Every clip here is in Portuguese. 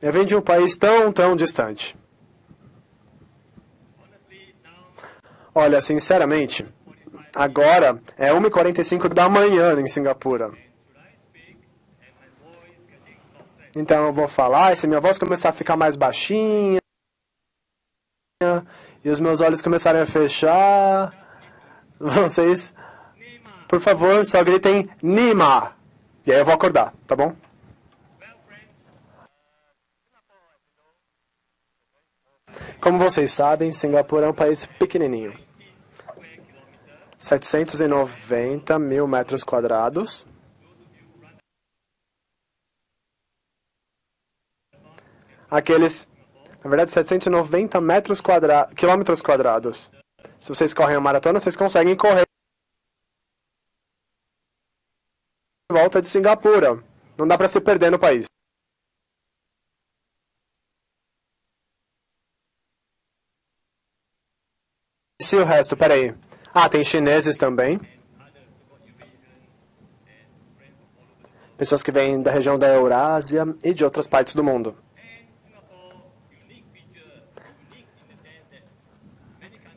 Eu venho de um país tão distante. Olha, sinceramente, agora é 1h45 da manhã em Singapura. Então eu vou falar, e se minha voz começar a ficar mais baixinha, e os meus olhos começarem a fechar, vocês, por favor, só gritem Nima. E aí eu vou acordar, tá bom? Como vocês sabem, Singapura é um país pequenininho. 790 mil metros quadrados. Na verdade, 790 quilômetros quadrados. Se vocês correm a maratona, vocês conseguem correr em volta de Singapura. Não dá para se perder no país. E o resto, peraí. Ah, tem chineses também. Pessoas que vêm da região da Eurásia e de outras partes do mundo.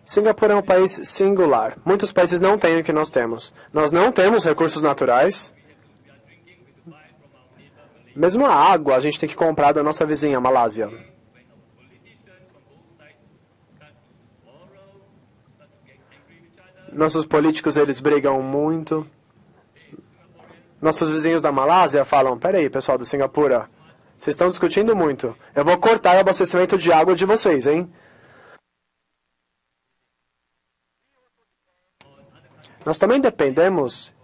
Singapura é um país singular. Muitos países não têm o que nós temos. Nós não temos recursos naturais. Mesmo a água a gente tem que comprar da nossa vizinha, Malásia. Nossos políticos, eles brigam muito. Nossos vizinhos da Malásia falam, peraí, pessoal do Singapura, vocês estão discutindo muito. Eu vou cortar o abastecimento de água de vocês, hein? Nós também dependemos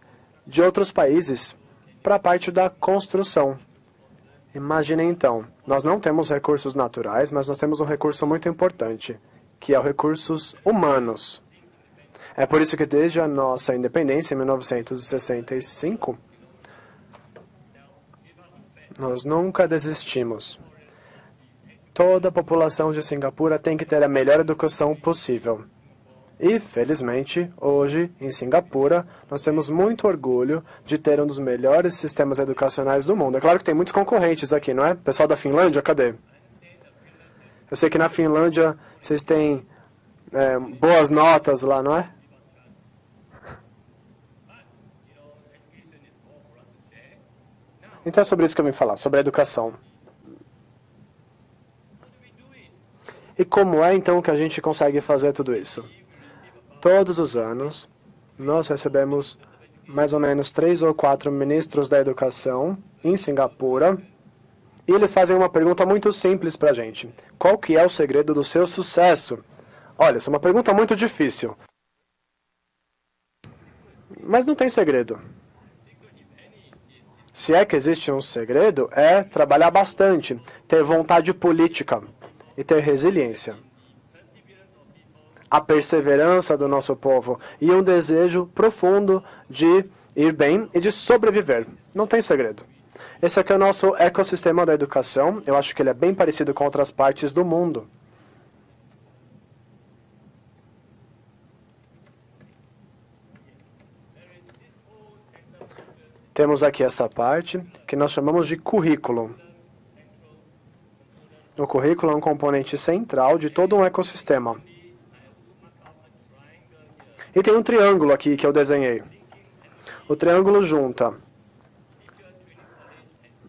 de outros países para a parte da construção. Imaginem então, nós não temos recursos naturais, mas nós temos um recurso muito importante, que é os recursos humanos. É por isso que desde a nossa independência, em 1965, nós nunca desistimos. Toda a população de Singapura tem que ter a melhor educação possível. E, felizmente, hoje, em Singapura, nós temos muito orgulho de ter um dos melhores sistemas educacionais do mundo. É claro que tem muitos concorrentes aqui, não é? Pessoal da Finlândia, cadê? Eu sei que na Finlândia vocês têm boas notas lá, não é? Então é sobre isso que eu vim falar, sobre a educação. E como é então que a gente consegue fazer tudo isso? Todos os anos, nós recebemos mais ou menos 3 ou 4 ministros da educação em Singapura, e eles fazem uma pergunta muito simples para a gente. Qual que é o segredo do seu sucesso? Olha, essa é uma pergunta muito difícil. Mas não tem segredo. Se é que existe um segredo, é trabalhar bastante, ter vontade política e ter resiliência. A perseverança do nosso povo e um desejo profundo de ir bem e de sobreviver. Não tem segredo. Esse aqui é o nosso ecossistema da educação. Eu acho que ele é bem parecido com outras partes do mundo. Temos aqui essa parte que nós chamamos de currículo. O currículo é um componente central de todo um ecossistema. E tem um triângulo aqui que eu desenhei. O triângulo junta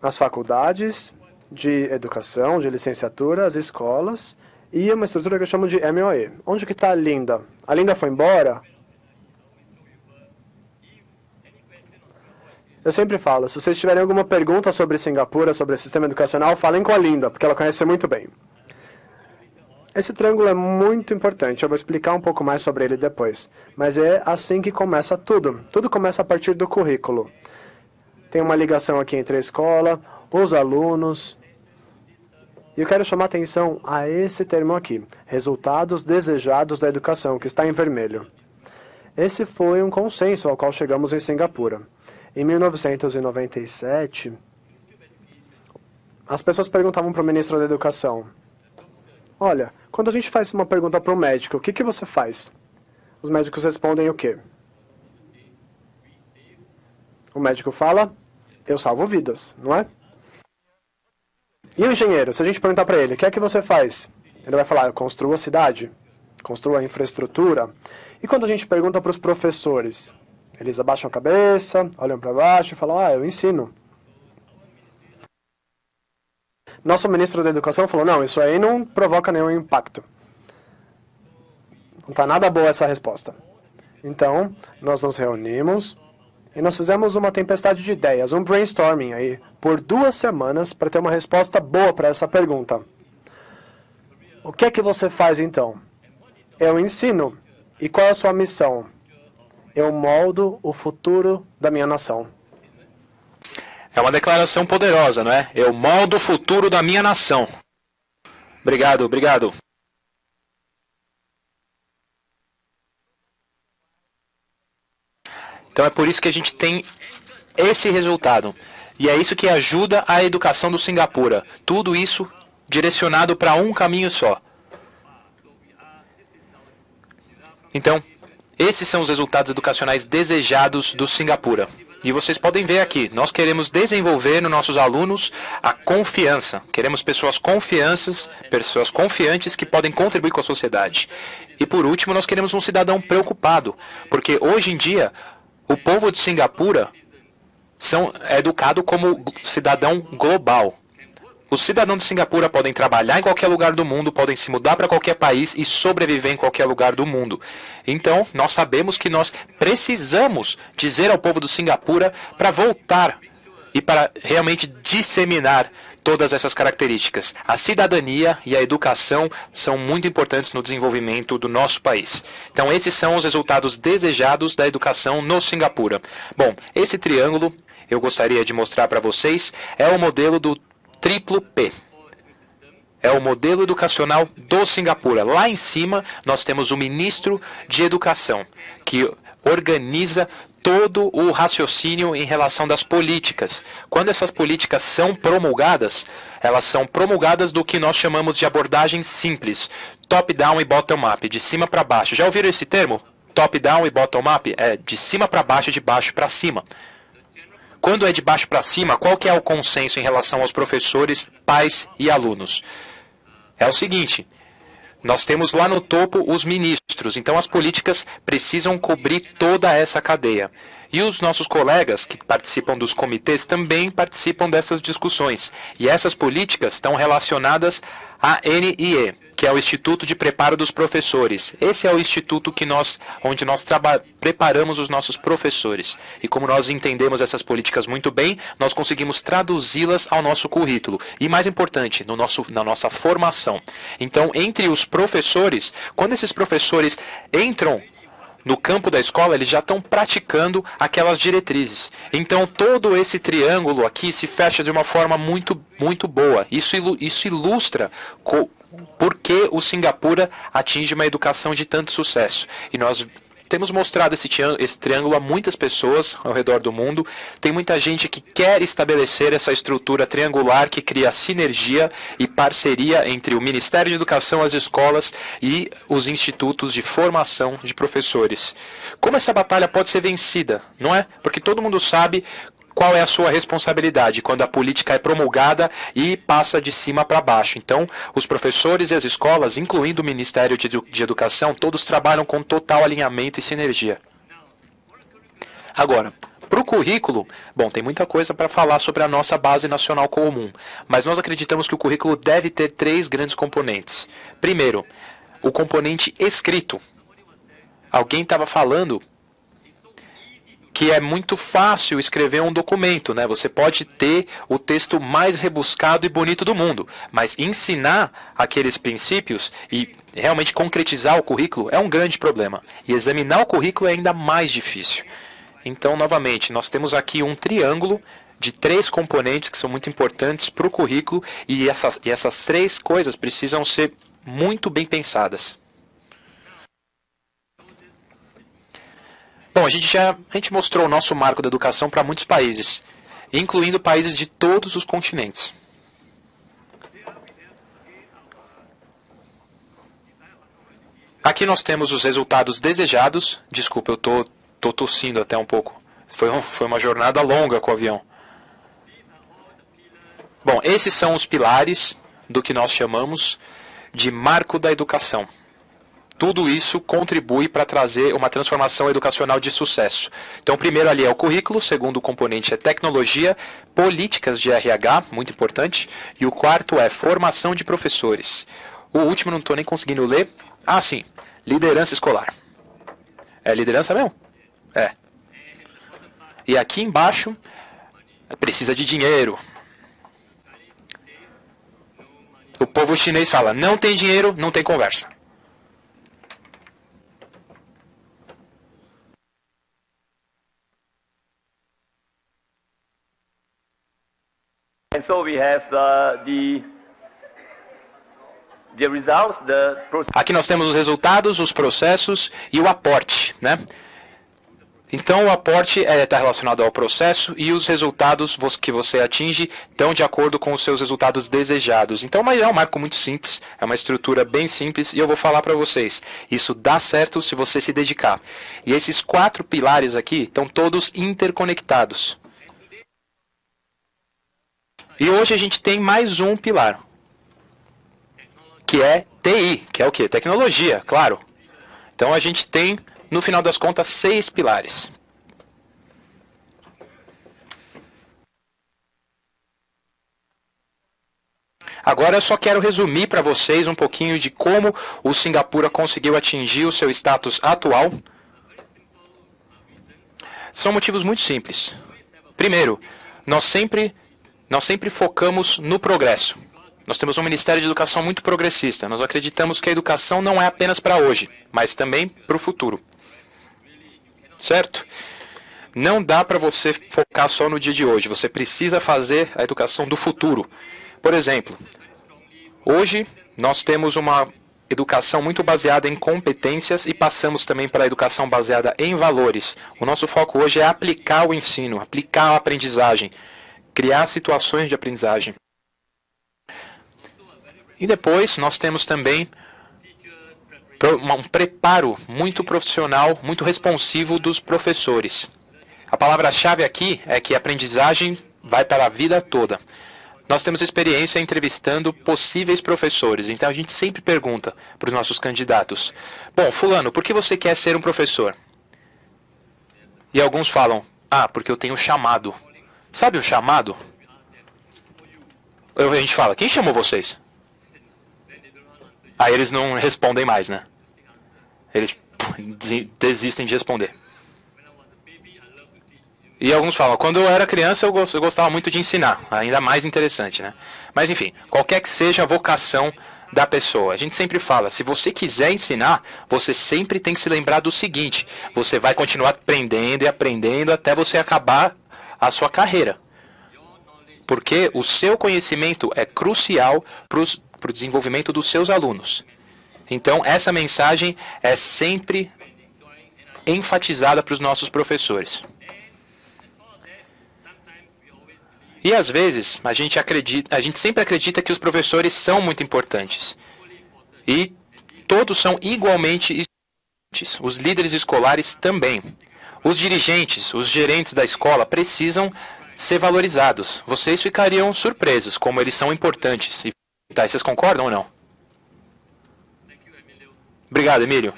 as faculdades de educação, de licenciatura, as escolas e uma estrutura que eu chamo de MOE. Onde que está a Linda? A Linda foi embora? Eu sempre falo, se vocês tiverem alguma pergunta sobre Singapura, sobre o sistema educacional, falem com a Linda, porque ela conhece muito bem. Esse triângulo é muito importante, eu vou explicar um pouco mais sobre ele depois. Mas é assim que começa tudo. Tudo começa a partir do currículo. Tem uma ligação aqui entre a escola, os alunos. E eu quero chamar a atenção a esse termo aqui, resultados desejados da educação, que está em vermelho. Esse foi um consenso ao qual chegamos em Singapura. Em 1997, as pessoas perguntavam para o ministro da Educação, olha, quando a gente faz uma pergunta para um médico, o que você faz? Os médicos respondem o quê? O médico fala, eu salvo vidas, não é? E o engenheiro, se a gente perguntar para ele, o que é que você faz? Ele vai falar, eu construo a cidade, construo a infraestrutura. E quando a gente pergunta para os professores, eles abaixam a cabeça, olham para baixo e falam, eu ensino. Nosso ministro da Educação falou, não, isso aí não provoca nenhum impacto. Não está nada boa essa resposta. Então, nós nos reunimos e nós fizemos uma tempestade de ideias, um brainstorming aí, por 2 semanas para ter uma resposta boa para essa pergunta. O que é que você faz então? Eu ensino. E qual é a sua missão? Eu moldo o futuro da minha nação. É uma declaração poderosa, não é? Eu moldo o futuro da minha nação. Obrigado, obrigado. Então é por isso que a gente tem esse resultado. E é isso que ajuda a educação do Singapura. Tudo isso direcionado para um caminho só. Então, esses são os resultados educacionais desejados do Singapura. E vocês podem ver aqui, nós queremos desenvolver nos nossos alunos a confiança. Queremos pessoas confiantes que podem contribuir com a sociedade. E por último, nós queremos um cidadão preocupado, porque hoje em dia o povo de Singapura é educado como cidadão global. Os cidadãos de Singapura podem trabalhar em qualquer lugar do mundo, podem se mudar para qualquer país e sobreviver em qualquer lugar do mundo. Então, nós sabemos que nós precisamos dizer ao povo do Singapura para voltar e para realmente disseminar todas essas características. A cidadania e a educação são muito importantes no desenvolvimento do nosso país. Então, esses são os resultados desejados da educação no Singapura. Bom, esse triângulo eu gostaria de mostrar para vocês é o modelo do triplo P. É o modelo educacional do Singapura. Lá em cima, nós temos o ministro de Educação, que organiza todo o raciocínio em relação das políticas. Quando essas políticas são promulgadas, elas são promulgadas do que nós chamamos de abordagem simples, top-down e bottom-up, de cima para baixo. Já ouviram esse termo? Top-down e bottom-up? É de cima para baixo e de baixo para cima. Quando é de baixo para cima, qual que é o consenso em relação aos professores, pais e alunos? É o seguinte, nós temos lá no topo os ministros, então as políticas precisam cobrir toda essa cadeia. E os nossos colegas que participam dos comitês também participam dessas discussões. E essas políticas estão relacionadas à NIE, que é o Instituto de Preparo dos Professores. Esse é o instituto onde nós preparamos os nossos professores. E como nós entendemos essas políticas muito bem, nós conseguimos traduzi-las ao nosso currículo. E mais importante, na nossa formação. Então, entre os professores, quando esses professores entram no campo da escola, eles já estão praticando aquelas diretrizes. Então, todo esse triângulo aqui se fecha de uma forma muito, muito boa. Isso ilustra por que o Singapura atinge uma educação de tanto sucesso. E nós temos mostrado esse triângulo a muitas pessoas ao redor do mundo. Tem muita gente que quer estabelecer essa estrutura triangular que cria sinergia e parceria entre o Ministério de Educação, as escolas e os institutos de formação de professores. Como essa batalha pode ser vencida, não é? Porque todo mundo sabe qual é a sua responsabilidade quando a política é promulgada e passa de cima para baixo. Então, os professores e as escolas, incluindo o Ministério de Educação, todos trabalham com total alinhamento e sinergia. Agora, para o currículo, bom, tem muita coisa para falar sobre a nossa base nacional comum, mas nós acreditamos que o currículo deve ter 3 grandes componentes. Primeiro, o componente escrito. Alguém estava falando que é muito fácil escrever um documento, né? Você pode ter o texto mais rebuscado e bonito do mundo, mas ensinar aqueles princípios e realmente concretizar o currículo é um grande problema. E examinar o currículo é ainda mais difícil. Então, novamente, nós temos aqui um triângulo de 3 componentes que são muito importantes para o currículo e essas 3 coisas precisam ser muito bem pensadas. Bom, a gente mostrou o nosso marco da educação para muitos países, incluindo países de todos os continentes. Aqui nós temos os resultados desejados. Desculpa, eu tô tossindo até um pouco. Foi uma jornada longa com o avião. Bom, Bom, esses são os pilares do que nós chamamos de marco da educação. Tudo isso contribui para trazer uma transformação educacional de sucesso. Então, o primeiro ali é o currículo, o segundo componente é tecnologia, políticas de RH, muito importante, e o quarto é formação de professores. O último não estou nem conseguindo ler. Ah, sim, liderança escolar. É liderança mesmo? É. E aqui embaixo, precisa de dinheiro. O povo chinês fala, não tem dinheiro, não tem conversa. And so we have the results, Aqui nós temos os resultados, os processos e o aporte, né? Então, o aporte está relacionado ao processo e os resultados que você atinge estão de acordo com os seus resultados desejados. Então, é um marco muito simples, é uma estrutura bem simples e eu vou falar para vocês. Isso dá certo se você se dedicar. E esses 4 pilares aqui estão todos interconectados. E hoje a gente tem mais um pilar, que é TI, que é o quê? Tecnologia, claro. Então a gente tem, no final das contas, 6 pilares. Agora eu só quero resumir para vocês um pouquinho de como o Singapura conseguiu atingir o seu status atual. São motivos muito simples. Primeiro, nós sempre focamos no progresso. Nós temos um Ministério de Educação muito progressista. Nós acreditamos que a educação não é apenas para hoje, mas também para o futuro. Certo? Não dá para você focar só no dia de hoje. Você precisa fazer a educação do futuro. Por exemplo, hoje nós temos uma educação muito baseada em competências e passamos também para a educação baseada em valores. O nosso foco hoje é aplicar o ensino, aplicar a aprendizagem, criar situações de aprendizagem. E depois nós temos também um preparo muito profissional, muito responsivo dos professores. A palavra-chave aqui é que a aprendizagem vai para a vida toda. Nós temos experiência entrevistando possíveis professores, então a gente sempre pergunta para os nossos candidatos: bom, fulano, por que você quer ser um professor? E alguns falam: ah, porque eu tenho chamado. Sabe o chamado? A gente fala: quem chamou vocês? Aí eles não respondem mais, né? Eles desistem de responder. E alguns falam: quando eu era criança eu gostava muito de ensinar. Ainda mais interessante, né? Mas enfim, qualquer que seja a vocação da pessoa, a gente sempre fala: se você quiser ensinar, você sempre tem que se lembrar do seguinte: você vai continuar aprendendo e aprendendo até você acabar a sua carreira. Porque o seu conhecimento é crucial para o desenvolvimento dos seus alunos. Então, essa mensagem é sempre enfatizada para os nossos professores. E às vezes, a gente sempre acredita que os professores são muito importantes. E todos são igualmente importantes. Os líderes escolares também. Os dirigentes, os gerentes da escola precisam ser valorizados. Vocês ficariam surpresos como eles são importantes. E tá, vocês concordam ou não? Obrigado, Emílio.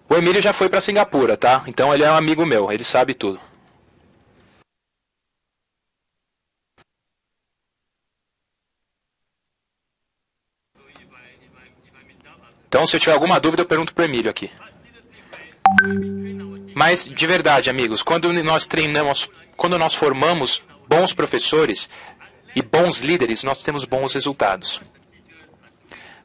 O Emílio já foi para Singapura, tá? Então ele é um amigo meu, ele sabe tudo. Então, se eu tiver alguma dúvida, eu pergunto para o Emílio aqui. Mas, de verdade, amigos, quando nós formamos bons professores e bons líderes, nós temos bons resultados.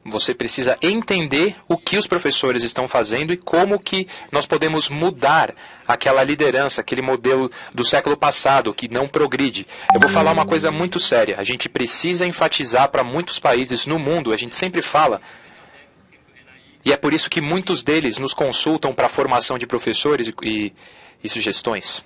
Você precisa entender o que os professores estão fazendo e como que nós podemos mudar aquela liderança, aquele modelo do século passado que não progride. Eu vou falar uma coisa muito séria. A gente precisa enfatizar para muitos países no mundo, a gente sempre fala, e é por isso que muitos deles nos consultam para a formação de professores e sugestões.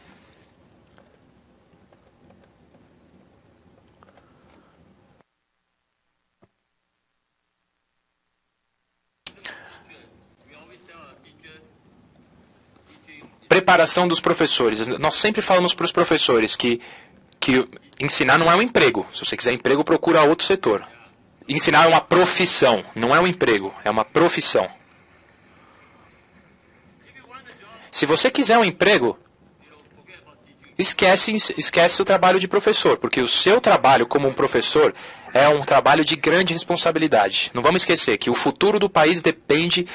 Preparação dos professores. Nós sempre falamos para os professores que ensinar não é um emprego. Se você quiser emprego, procura outro setor. Ensinar é uma profissão, não é um emprego, é uma profissão. Se você quiser um emprego, esquece o trabalho de professor, porque o seu trabalho como um professor é um trabalho de grande responsabilidade. Não vamos esquecer que o futuro do país depende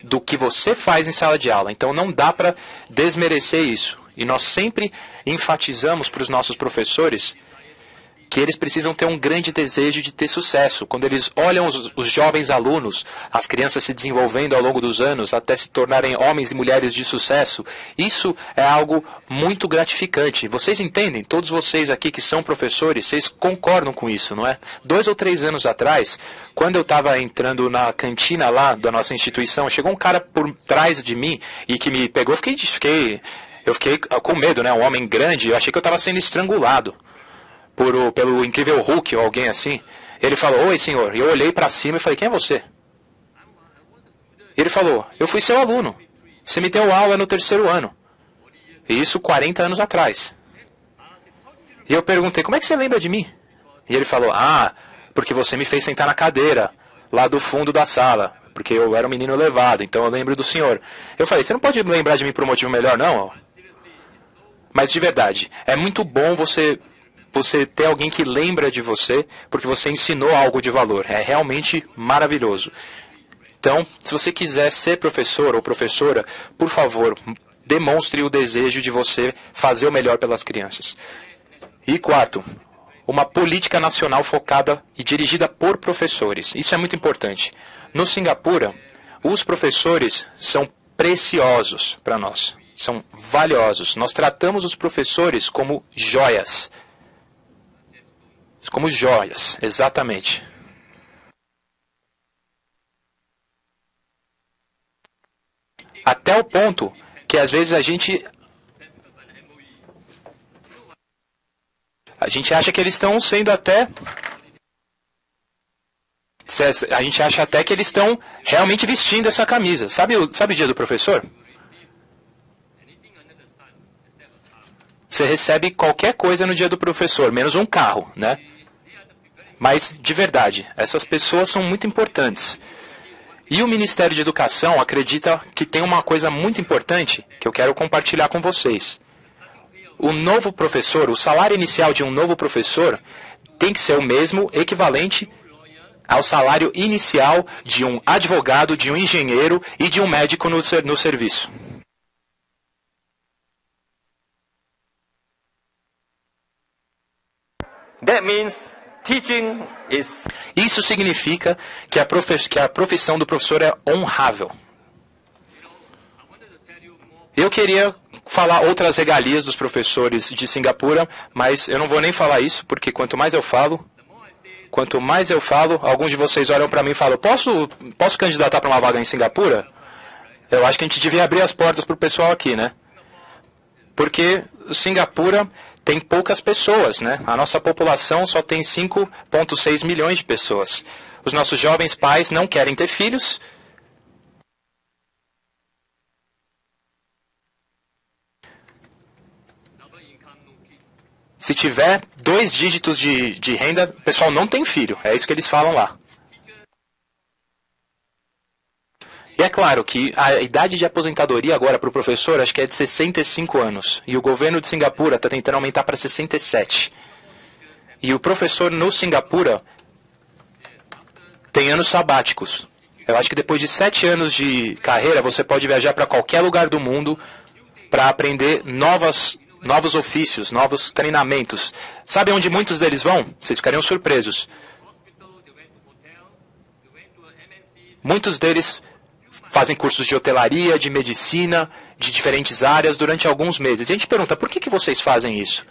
do que você faz em sala de aula. Então não dá para desmerecer isso. E nós sempre enfatizamos para os nossos professores que eles precisam ter um grande desejo de ter sucesso. Quando eles olham os jovens alunos, as crianças se desenvolvendo ao longo dos anos, até se tornarem homens e mulheres de sucesso, isso é algo muito gratificante. Vocês entendem? Todos vocês aqui que são professores, vocês concordam com isso, não é? 2 ou 3 anos atrás, quando eu estava entrando na cantina lá da nossa instituição, chegou um cara por trás de mim e que me pegou, eu fiquei com medo, né? Um homem grande, eu achei que eu estava sendo estrangulado pelo incrível Hulk ou alguém assim. Ele falou, oi senhor. E eu olhei para cima e falei, quem é você? Ele falou, eu fui seu aluno. Você me deu aula no 3º ano. E isso 40 anos atrás. E eu perguntei, como é que você lembra de mim? E ele falou, porque você me fez sentar na cadeira, lá do fundo da sala. Porque eu era um menino elevado, então eu lembro do senhor. Eu falei, você não pode lembrar de mim por um motivo melhor, não? Mas de verdade, é muito bom você ter alguém que lembra de você, porque você ensinou algo de valor. É realmente maravilhoso. Então, se você quiser ser professor ou professora, por favor, demonstre o desejo de você fazer o melhor pelas crianças. E 4, uma política nacional focada e dirigida por professores. Isso é muito importante. No Singapura, os professores são preciosos para nós. São valiosos. Nós tratamos os professores como joias. Como joias, exatamente. Até o ponto que às vezes a gente acha que eles estão sendo até... A gente acha até que eles estão realmente vestindo essa camisa. Sabe o dia do professor? Você recebe qualquer coisa no dia do professor, menos um carro, né? Mas, de verdade, essas pessoas são muito importantes. E o Ministério de Educação acredita que tem uma coisa muito importante que eu quero compartilhar com vocês. O novo professor, o salário inicial de um novo professor tem que ser o mesmo, equivalente ao salário inicial de um advogado, de um engenheiro e de um médico no serviço. That means teaching is... Isso significa que a profissão do professor é honrável. Eu queria falar outras regalias dos professores de Singapura, mas eu não vou nem falar isso, porque quanto mais eu falo, alguns de vocês olham para mim e falam, posso candidatar para uma vaga em Singapura? Eu acho que a gente devia abrir as portas para o pessoal aqui, né? Porque Singapura tem poucas pessoas, né? A nossa população só tem 5,6 milhões de pessoas. Os nossos jovens pais não querem ter filhos. Se tiver 2 dígitos de renda, o pessoal não tem filho. É isso que eles falam lá. E é claro que a idade de aposentadoria agora para o professor acho que é de 65 anos. E o governo de Singapura está tentando aumentar para 67. E o professor no Singapura tem anos sabáticos. Eu acho que depois de 7 anos de carreira você pode viajar para qualquer lugar do mundo para aprender novos ofícios, novos treinamentos. Sabe onde muitos deles vão? Vocês ficariam surpresos. Muitos deles fazem cursos de hotelaria, de medicina, de diferentes áreas durante alguns meses. E a gente pergunta, por que vocês fazem isso?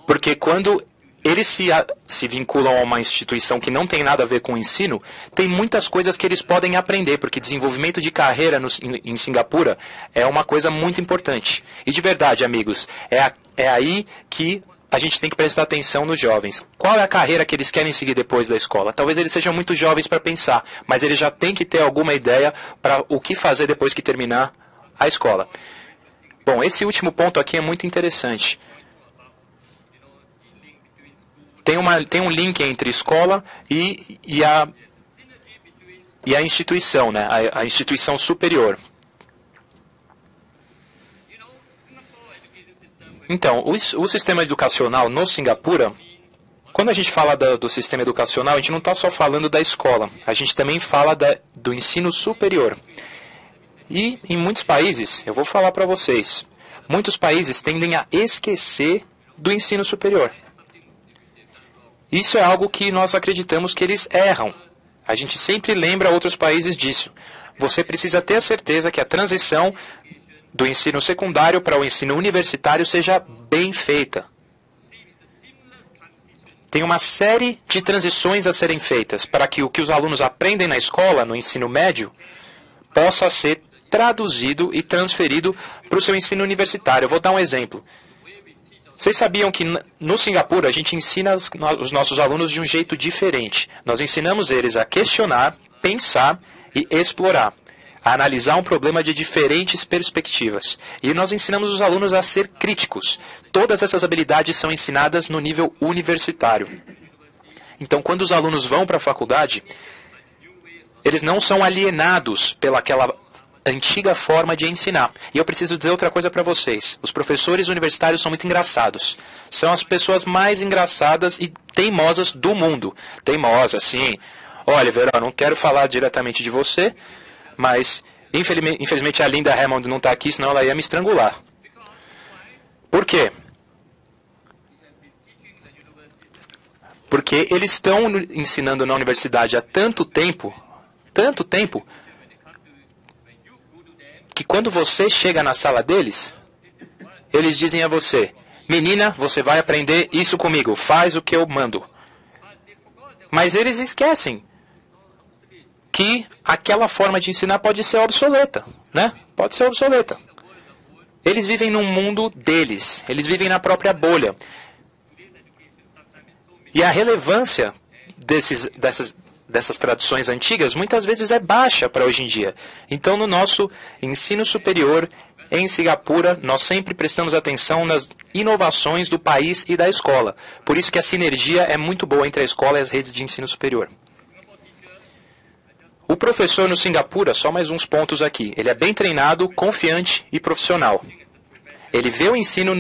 Porque quando eles se vinculam a uma instituição que não tem nada a ver com o ensino, tem muitas coisas que eles podem aprender, porque desenvolvimento de carreira em Singapura é uma coisa muito importante. E de verdade, amigos, é aí que a gente tem que prestar atenção nos jovens. Qual é a carreira que eles querem seguir depois da escola? Talvez eles sejam muito jovens para pensar, mas eles já têm que ter alguma ideia para o que fazer depois que terminar a escola. Bom, esse último ponto aqui é muito interessante. tem um link entre escola e a instituição, né? A instituição superior. Então, o sistema educacional no Singapura, quando a gente fala do sistema educacional, a gente não está só falando da escola, a gente também fala do ensino superior. E em muitos países, eu vou falar para vocês, muitos países tendem a esquecer do ensino superior. Isso é algo que nós acreditamos que eles erram. A gente sempre lembra outros países disso. Você precisa ter a certeza que a transição do ensino secundário para o ensino universitário seja bem feita. Tem uma série de transições a serem feitas para que o que os alunos aprendem na escola, no ensino médio, possa ser traduzido e transferido para o seu ensino universitário. Eu vou dar um exemplo. Vocês sabiam que no Singapura a gente ensina os nossos alunos de um jeito diferente. Nós ensinamos eles a questionar, pensar e explorar, a analisar um problema de diferentes perspectivas. E nós ensinamos os alunos a ser críticos. Todas essas habilidades são ensinadas no nível universitário. Então, quando os alunos vão para a faculdade, eles não são alienados pelaquela antiga forma de ensinar. E eu preciso dizer outra coisa para vocês. Os professores universitários são muito engraçados. São as pessoas mais engraçadas e teimosas do mundo. Teimosas, sim. Olha, Verão, não quero falar diretamente de você, mas infelizmente a Linda Hammond não está aqui, senão ela ia me estrangular. Por quê? Porque eles estão ensinando na universidade há tanto tempo, que quando você chega na sala deles, eles dizem a você, menina, você vai aprender isso comigo, faz o que eu mando. Mas eles esquecem que aquela forma de ensinar pode ser obsoleta, né? Pode ser obsoleta. Eles vivem num mundo deles, eles vivem na própria bolha. E a relevância dessas tradições antigas muitas vezes é baixa para hoje em dia. Então, no nosso ensino superior em Singapura, nós sempre prestamos atenção nas inovações do país e da escola. Por isso que a sinergia é muito boa entre a escola e as redes de ensino superior. O professor no Singapura, só mais uns pontos aqui, ele é bem treinado, confiante e profissional. Ele vê o ensino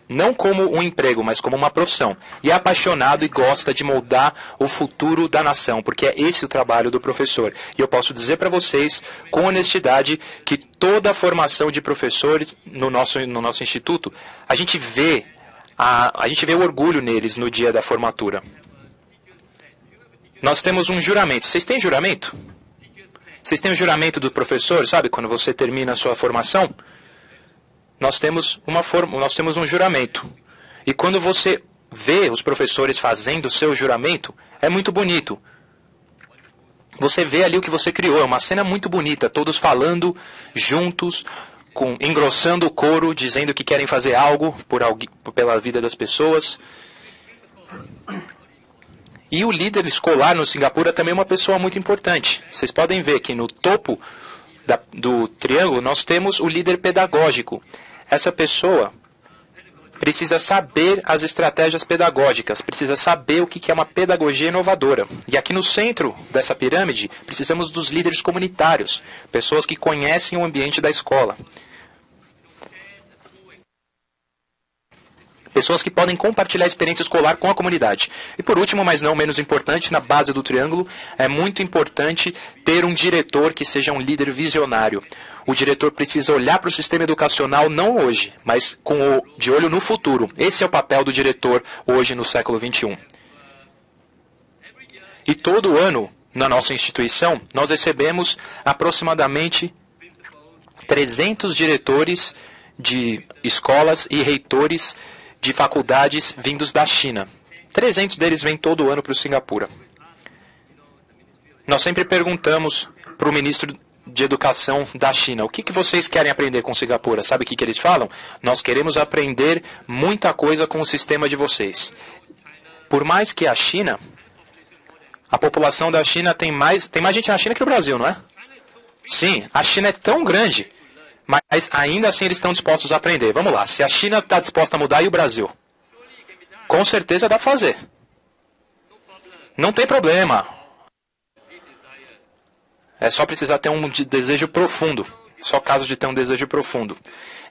não como um emprego, mas como uma profissão. E é apaixonado e gosta de moldar o futuro da nação, porque é esse o trabalho do professor. E eu posso dizer para vocês, com honestidade, que toda a formação de professores no nosso instituto, a gente vê o orgulho neles no dia da formatura. Nós temos um juramento. Vocês têm juramento? Vocês têm o juramento do professor, sabe? Quando você termina a sua formação, nós temos um juramento. E quando você vê os professores fazendo o seu juramento, é muito bonito. Você vê ali o que você criou, é uma cena muito bonita, todos falando juntos, engrossando o coro, dizendo que querem fazer algo pela vida das pessoas. E o líder escolar no Singapura também é uma pessoa muito importante. Vocês podem ver que no topo do triângulo nós temos o líder pedagógico. Essa pessoa precisa saber as estratégias pedagógicas, precisa saber o que é uma pedagogia inovadora. E aqui no centro dessa pirâmide, precisamos dos líderes comunitários, pessoas que conhecem o ambiente da escola. Pessoas que podem compartilhar a experiência escolar com a comunidade. E por último, mas não menos importante, na base do triângulo, é muito importante ter um diretor que seja um líder visionário. O diretor precisa olhar para o sistema educacional não hoje, mas de olho no futuro. Esse é o papel do diretor hoje no século XXI. E todo ano, na nossa instituição, nós recebemos aproximadamente 300 diretores de escolas e reitores de faculdades vindos da China. 300 deles vêm todo ano para o Singapura. Nós sempre perguntamos para o ministro de Educação da China, o que vocês querem aprender com Singapura? Sabe o que eles falam? Nós queremos aprender muita coisa com o sistema de vocês. Por mais que a China, a população da China tem mais gente na China que no Brasil, não é? Sim, a China é tão grande, mas ainda assim eles estão dispostos a aprender. Vamos lá, se a China está disposta a mudar, e o Brasil? Com certeza dá para fazer. Não tem problema. É só precisar ter um desejo profundo. Só caso de ter um desejo profundo.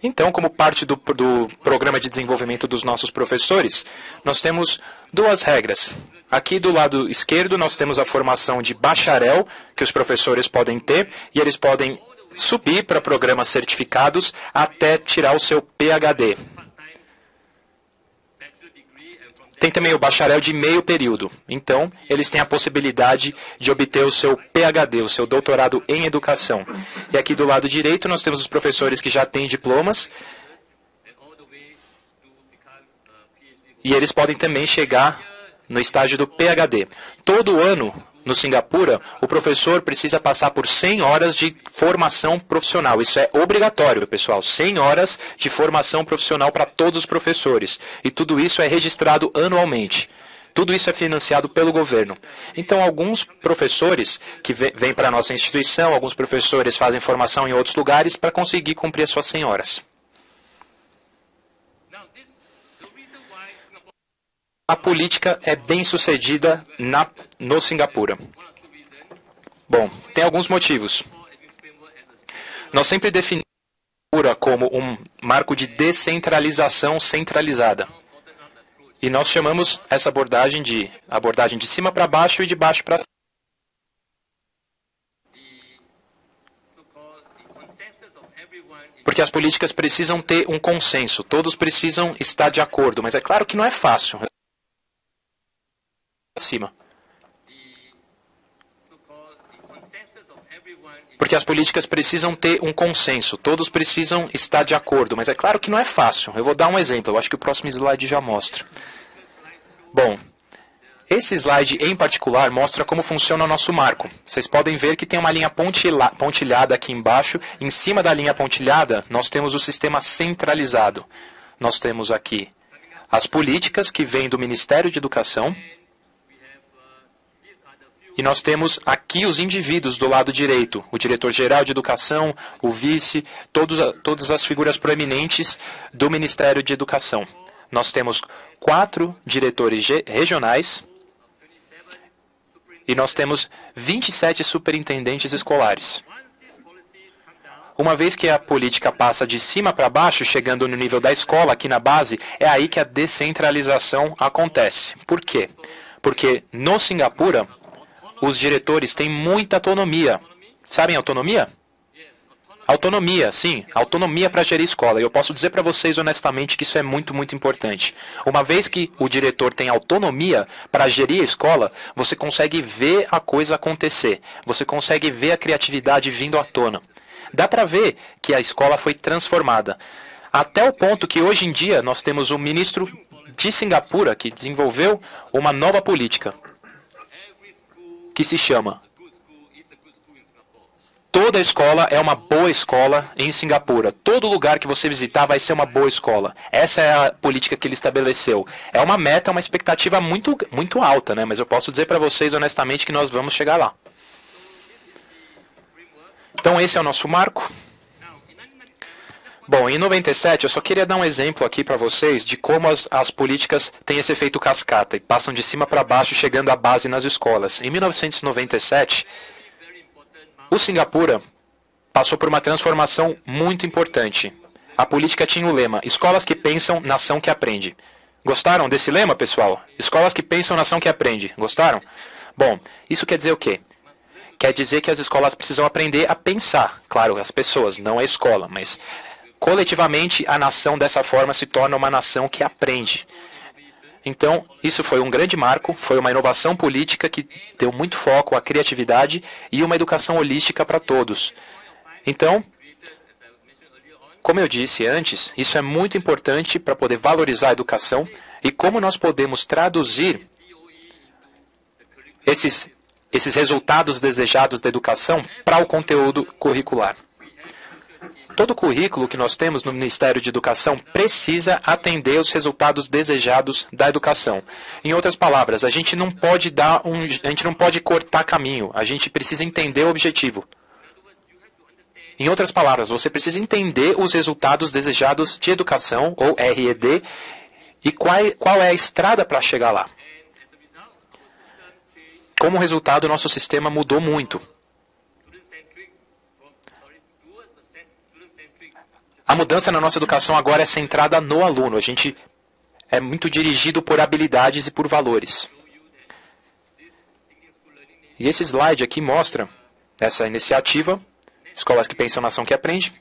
Então, como parte do programa de desenvolvimento dos nossos professores, nós temos duas regras. Aqui do lado esquerdo, nós temos a formação de bacharel, que os professores podem ter, e eles podem subir para programas certificados até tirar o seu PhD. Tem também o bacharel de meio período. Então, eles têm a possibilidade de obter o seu PhD, o seu doutorado em educação. E aqui do lado direito, nós temos os professores que já têm diplomas. E eles podem também chegar no estágio do PhD. Todo ano, no Singapura, o professor precisa passar por 100 horas de formação profissional. Isso é obrigatório, pessoal. 100 horas de formação profissional para todos os professores. E tudo isso é registrado anualmente. Tudo isso é financiado pelo governo. Então, alguns professores que vêm para a nossa instituição, alguns professores fazem formação em outros lugares para conseguir cumprir as suas 100 horas. A política é bem sucedida no Singapura. Bom, tem alguns motivos. Nós sempre definimos a Singapura como um marco de descentralização centralizada. E nós chamamos essa abordagem de cima para baixo e de baixo para cima. Porque as políticas precisam ter um consenso, todos precisam estar de acordo, mas é claro que não é fácil. Acima. Porque as políticas precisam ter um consenso, todos precisam estar de acordo, mas é claro que não é fácil. Eu vou dar um exemplo, eu acho que o próximo slide já mostra. Bom, esse slide em particular mostra como funciona o nosso marco. Vocês podem ver que tem uma linha pontilhada aqui embaixo. Em cima da linha pontilhada, nós temos o sistema centralizado. Nós temos aqui as políticas que vêm do Ministério de Educação. E nós temos aqui os indivíduos do lado direito, o diretor-geral de educação, o vice, todas as figuras proeminentes do Ministério de Educação. Nós temos 4 diretores regionais e nós temos 27 superintendentes escolares. Uma vez que a política passa de cima para baixo, chegando no nível da escola, aqui na base, é aí que a descentralização acontece. Por quê? Porque no Singapura, os diretores têm muita autonomia. Sabem autonomia? Autonomia, sim. Autonomia para gerir escola. E eu posso dizer para vocês honestamente que isso é muito, muito importante. Uma vez que o diretor tem autonomia para gerir a escola, você consegue ver a coisa acontecer. Você consegue ver a criatividade vindo à tona. Dá para ver que a escola foi transformada. Até o ponto que hoje em dia nós temos um ministro de Singapura que desenvolveu uma nova política, que se chama Toda escola é uma boa escola em Singapura. Todo lugar que você visitar vai ser uma boa escola. Essa é a política que ele estabeleceu. É uma meta, uma expectativa muito, muito alta, né? Mas eu posso dizer para vocês honestamente que nós vamos chegar lá. Então esse é o nosso marco. Bom, em 97, eu só queria dar um exemplo aqui para vocês de como as políticas têm esse efeito cascata e passam de cima para baixo, chegando à base nas escolas. Em 1997, o Singapura passou por uma transformação muito importante. A política tinha o lema, escolas que pensam, nação que aprende. Gostaram desse lema, pessoal? Escolas que pensam, nação que aprende. Gostaram? Bom, isso quer dizer o quê? Quer dizer que as escolas precisam aprender a pensar. Claro, as pessoas, não a escola, mas coletivamente a nação dessa forma se torna uma nação que aprende. Então, isso foi um grande marco, foi uma inovação política que deu muito foco à criatividade e uma educação holística para todos. Então, como eu disse antes, isso é muito importante para poder valorizar a educação e como nós podemos traduzir esses resultados desejados da educação para o conteúdo curricular. Todo currículo que nós temos no Ministério de Educação precisa atender os resultados desejados da educação. Em outras palavras, a gente não pode cortar caminho, a gente precisa entender o objetivo. Em outras palavras, você precisa entender os resultados desejados de educação, ou RED, E qual é a estrada para chegar lá? Como resultado, nosso sistema mudou muito. A mudança na nossa educação agora é centrada no aluno. A gente é muito dirigido por habilidades e por valores. E esse slide aqui mostra essa iniciativa, Escolas que Pensam, Nação que Aprende.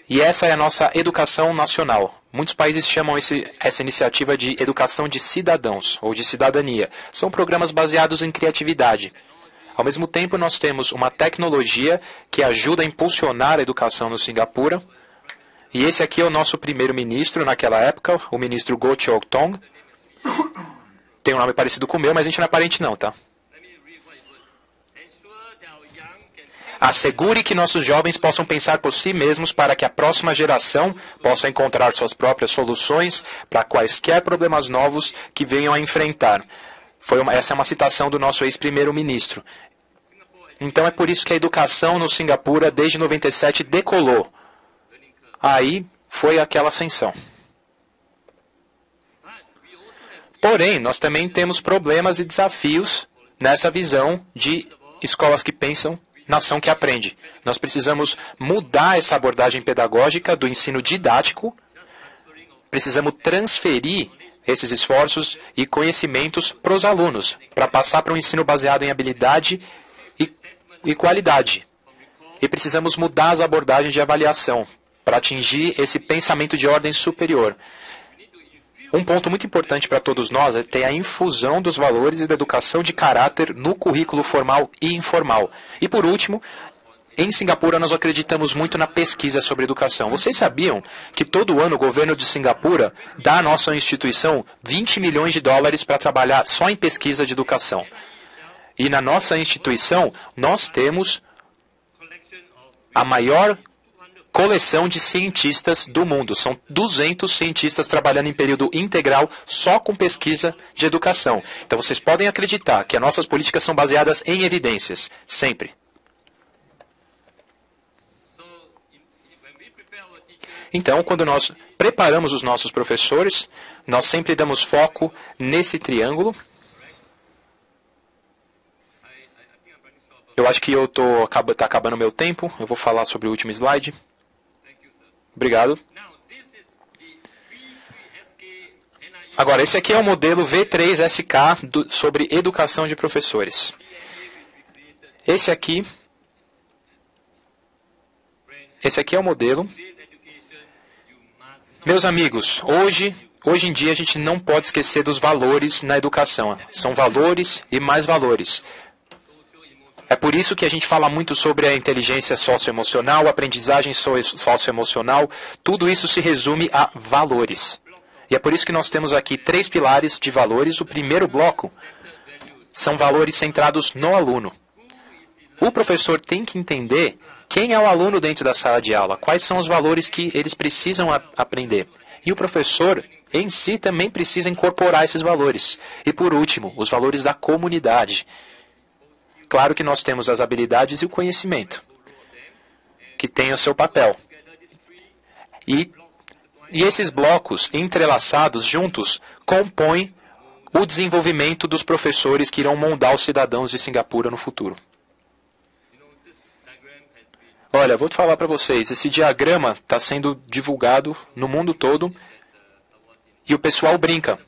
E essa é a nossa educação nacional. Muitos países chamam essa iniciativa de educação de cidadãos, ou de cidadania. São programas baseados em criatividade. Ao mesmo tempo, nós temos uma tecnologia que ajuda a impulsionar a educação no Singapura. E esse aqui é o nosso primeiro-ministro naquela época, o ministro Goh Chok Tong. Tem um nome parecido com o meu, mas a gente não é parente não, tá? Assegure que nossos jovens possam pensar por si mesmos para que a próxima geração possa encontrar suas próprias soluções para quaisquer problemas novos que venham a enfrentar. Essa é uma citação do nosso ex-primeiro-ministro. Então é por isso que a educação no Singapura, desde 97, decolou. Aí foi aquela ascensão. Porém, nós também temos problemas e desafios nessa visão de escolas que pensam, nação que aprende. Nós precisamos mudar essa abordagem pedagógica do ensino didático, precisamos transferir esses esforços e conhecimentos para os alunos, para passar para um ensino baseado em habilidade e qualidade. E precisamos mudar as abordagens de avaliação para atingir esse pensamento de ordem superior. Um ponto muito importante para todos nós é ter a infusão dos valores e da educação de caráter no currículo formal e informal. E por último, em Singapura nós acreditamos muito na pesquisa sobre educação. Vocês sabiam que todo ano o governo de Singapura dá à nossa instituição 20 milhões de dólares para trabalhar só em pesquisa de educação? E na nossa instituição nós temos a maior coleção de cientistas do mundo. São 200 cientistas trabalhando em período integral só com pesquisa de educação. Então vocês podem acreditar que as nossas políticas são baseadas em evidências, sempre. Então, quando nós preparamos os nossos professores, nós sempre damos foco nesse triângulo. Eu acho que está acabando o meu tempo. Eu vou falar sobre o último slide. Obrigado. Agora, esse aqui é o modelo V3SK sobre educação de professores. Esse aqui é o modelo. Meus amigos, hoje em dia a gente não pode esquecer dos valores na educação. São valores e mais valores. É por isso que a gente fala muito sobre a inteligência socioemocional, a aprendizagem socioemocional. Tudo isso se resume a valores. E é por isso que nós temos aqui 3 pilares de valores. O primeiro bloco são valores centrados no aluno. O professor tem que entender quem é o aluno dentro da sala de aula, quais são os valores que eles precisam aprender. E o professor em si também precisa incorporar esses valores. E por último, os valores da comunidade. Claro que nós temos as habilidades e o conhecimento, que tem o seu papel. E esses blocos entrelaçados juntos compõem o desenvolvimento dos professores que irão moldar os cidadãos de Singapura no futuro. Olha, vou falar para vocês, esse diagrama está sendo divulgado no mundo todo e o pessoal brinca.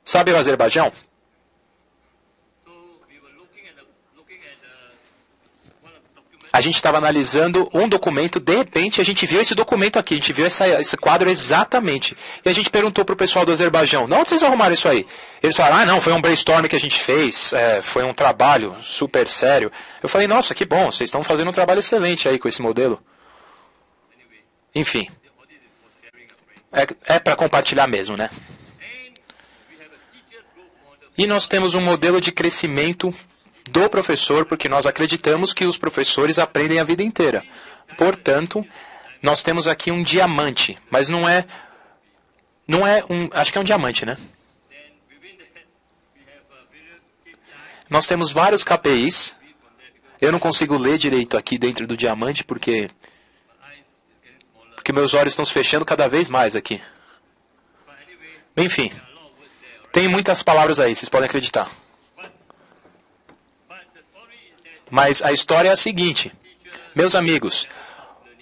Sabe o Azerbaijão? A gente estava analisando um documento, de repente a gente viu esse documento aqui, a gente viu esse quadro exatamente. E a gente perguntou para o pessoal do Azerbaijão, de onde vocês arrumaram isso aí? Eles falaram, não, foi um brainstorm que a gente fez, foi um trabalho super sério. Eu falei, nossa, que bom, vocês estão fazendo um trabalho excelente aí com esse modelo. Enfim, é para compartilhar mesmo, né? E nós temos um modelo de crescimento do professor, porque nós acreditamos que os professores aprendem a vida inteira. Portanto, nós temos aqui um diamante, mas não é acho que é um diamante, né? Nós temos vários KPIs. Eu não consigo ler direito aqui dentro do diamante, porque meus olhos estão se fechando cada vez mais aqui. Enfim, tem muitas palavras aí, vocês podem acreditar. Mas a história é a seguinte, meus amigos,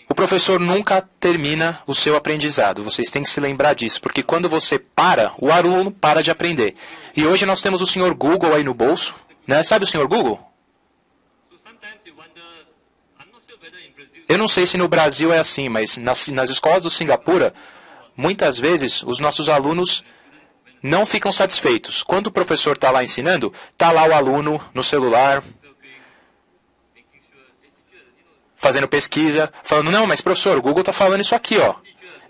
o professor nunca termina o seu aprendizado, vocês têm que se lembrar disso, porque quando você para, o aluno para de aprender. E hoje nós temos o senhor Google aí no bolso, né? Sabe o senhor Google? Eu não sei se no Brasil é assim, mas nas escolas do Singapura, muitas vezes os nossos alunos não ficam satisfeitos. Quando o professor está lá ensinando, está lá o aluno no celular, fazendo pesquisa, falando, não, mas professor, o Google está falando isso aqui, ó.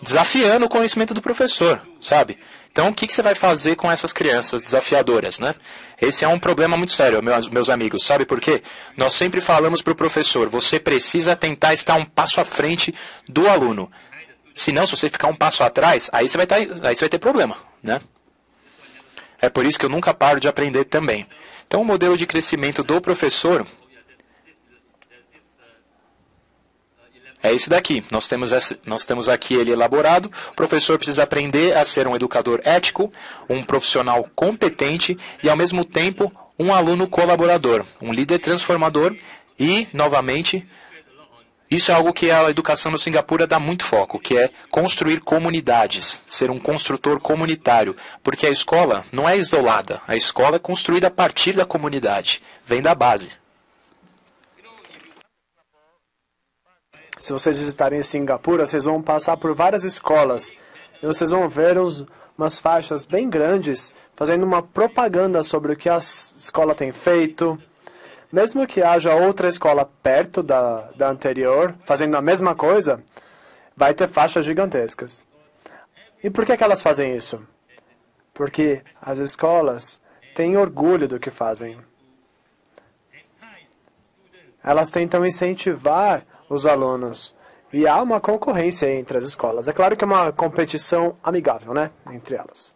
Desafiando o conhecimento do professor, sabe? Então, o que você vai fazer com essas crianças desafiadoras, né? Esse é um problema muito sério, meus amigos. Sabe por quê? Nós sempre falamos para o professor, você precisa tentar estar um passo à frente do aluno. Senão, se você ficar um passo atrás, aí você vai ter problema, né? É por isso que eu nunca paro de aprender também. Então, o modelo de crescimento do professor é esse daqui. Nós temos aqui ele elaborado. O professor precisa aprender a ser um educador ético, um profissional competente e, ao mesmo tempo, um aluno colaborador, um líder transformador e, novamente, isso é algo que a educação no Singapura dá muito foco, que é construir comunidades, ser um construtor comunitário, porque a escola não é isolada, a escola é construída a partir da comunidade, vem da base. Se vocês visitarem Singapura, vocês vão passar por várias escolas e vocês vão ver umas faixas bem grandes fazendo uma propaganda sobre o que a escola tem feito. Mesmo que haja outra escola perto da anterior, fazendo a mesma coisa, vai ter faixas gigantescas. E por que elas fazem isso? Porque as escolas têm orgulho do que fazem. Elas tentam incentivar os alunos. E há uma concorrência entre as escolas. É claro que é uma competição amigável, né, entre elas.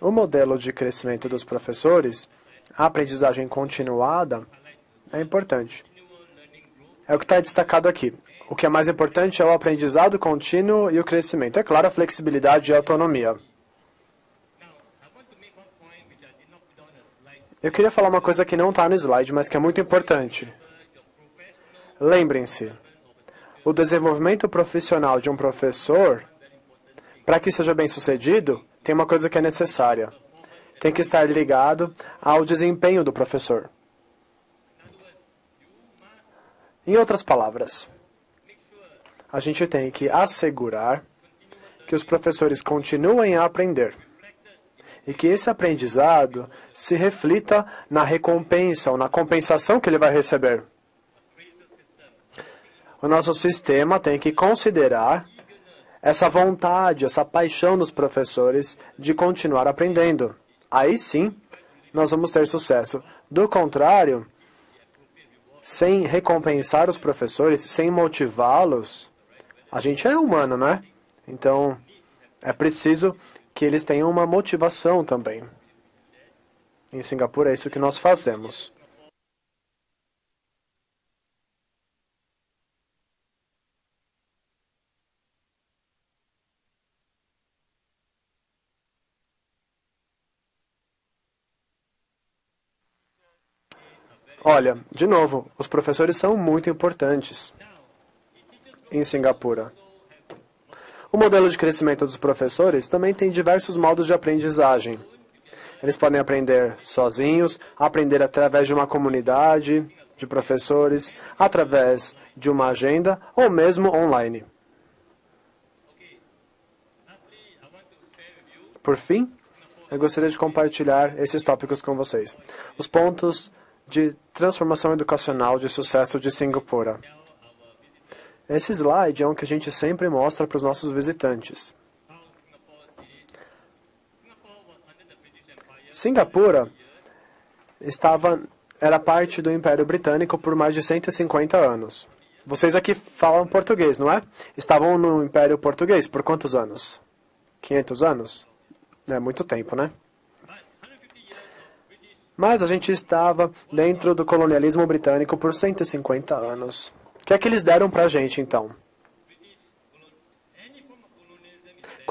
O modelo de crescimento dos professores, a aprendizagem continuada, é importante. É o que está destacado aqui. O que é mais importante é o aprendizado contínuo e o crescimento. É claro, a flexibilidade e a autonomia. Eu queria falar uma coisa que não está no slide, mas que é muito importante. Lembrem-se, o desenvolvimento profissional de um professor, para que seja bem sucedido, tem uma coisa que é necessária. Tem que estar ligado ao desempenho do professor. Em outras palavras, a gente tem que assegurar que os professores continuem a aprender e que esse aprendizado se reflita na recompensa ou na compensação que ele vai receber. O nosso sistema tem que considerar essa vontade, essa paixão dos professores de continuar aprendendo. Aí sim, nós vamos ter sucesso. Do contrário, sem recompensar os professores, sem motivá-los, a gente é humano, não é? Então, é preciso que eles tenham uma motivação também. Em Singapura é isso que nós fazemos. Olha, de novo, os professores são muito importantes em Singapura. O modelo de crescimento dos professores também tem diversos modos de aprendizagem. Eles podem aprender sozinhos, aprender através de uma comunidade de professores, através de uma agenda ou mesmo online. Por fim, eu gostaria de compartilhar esses tópicos com vocês. Os pontos de transformação educacional de sucesso de Singapura. Esse slide é um que a gente sempre mostra para os nossos visitantes. Singapura era parte do Império Britânico por mais de 150 anos. Vocês aqui falam português, não é? Estavam no Império Português por quantos anos? 500 anos? É muito tempo, né? Mas a gente estava dentro do colonialismo britânico por 150 anos. O que é que eles deram para a gente, então?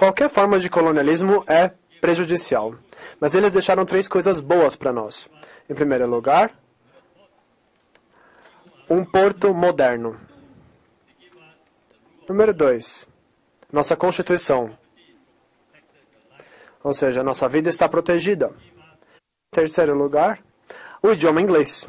Qualquer forma de colonialismo é prejudicial. Mas eles deixaram 3 coisas boas para nós. Em primeiro lugar, um porto moderno. Número 2, nossa Constituição. Ou seja, a nossa vida está protegida. Em terceiro lugar, o idioma inglês.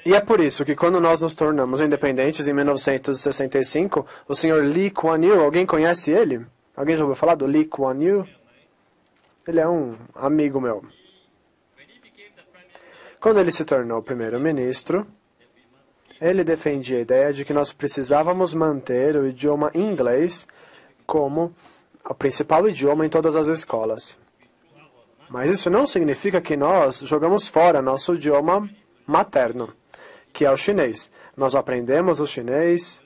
E é por isso que quando nós nos tornamos independentes em 1965, o senhor Lee Kuan Yew, alguém conhece ele? Alguém já ouviu falar do Lee Kuan Yew? Ele é um amigo meu. Quando ele se tornou primeiro-ministro, ele defendia a ideia de que nós precisávamos manter o idioma inglês como o principal idioma em todas as escolas. Mas isso não significa que nós jogamos fora nosso idioma materno, que é o chinês. Nós aprendemos o chinês.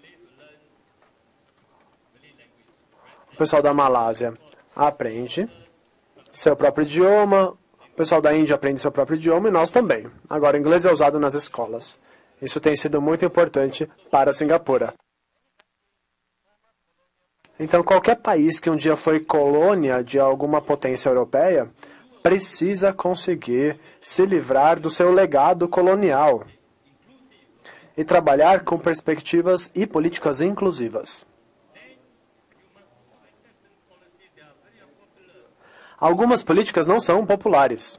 O pessoal da Malásia aprende seu próprio idioma. O pessoal da Índia aprende seu próprio idioma e nós também. Agora, o inglês é usado nas escolas. Isso tem sido muito importante para Singapura. Então, qualquer país que um dia foi colônia de alguma potência europeia precisa conseguir se livrar do seu legado colonial e trabalhar com perspectivas e políticas inclusivas. Algumas políticas não são populares.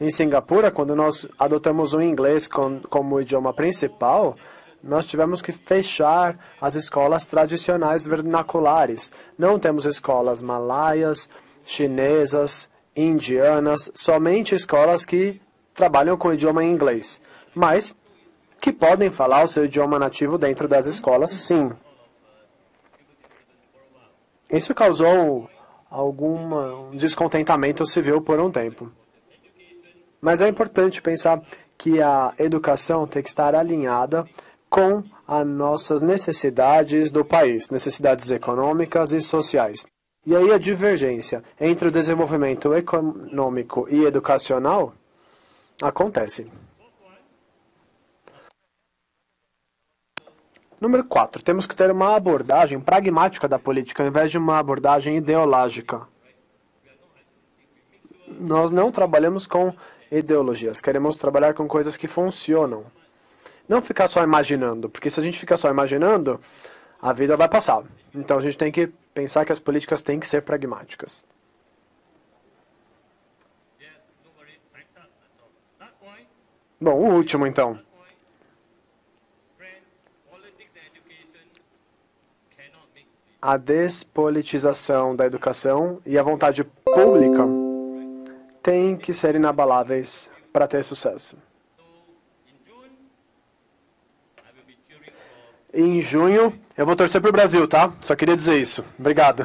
Em Singapura, quando nós adotamos o inglês como idioma principal, nós tivemos que fechar as escolas tradicionais vernaculares. Não temos escolas malaias, chinesas, indianas, somente escolas que trabalham com o idioma inglês, mas que podem falar o seu idioma nativo dentro das escolas, sim. Isso causou algum descontentamento civil por um tempo. Mas é importante pensar que a educação tem que estar alinhada com as nossas necessidades do país, necessidades econômicas e sociais. E aí a divergência entre o desenvolvimento econômico e educacional acontece. Número 4. Temos que ter uma abordagem pragmática da política, ao invés de uma abordagem ideológica. Nós não trabalhamos com ideologias, queremos trabalhar com coisas que funcionam. Não ficar só imaginando, porque se a gente ficar só imaginando, a vida vai passar. Então a gente tem que pensar que as políticas têm que ser pragmáticas. Bom, o último então. A despolitização da educação e a vontade pública têm que ser inabaláveis para ter sucesso. Em junho, eu vou torcer para o Brasil, tá? Só queria dizer isso. Obrigado.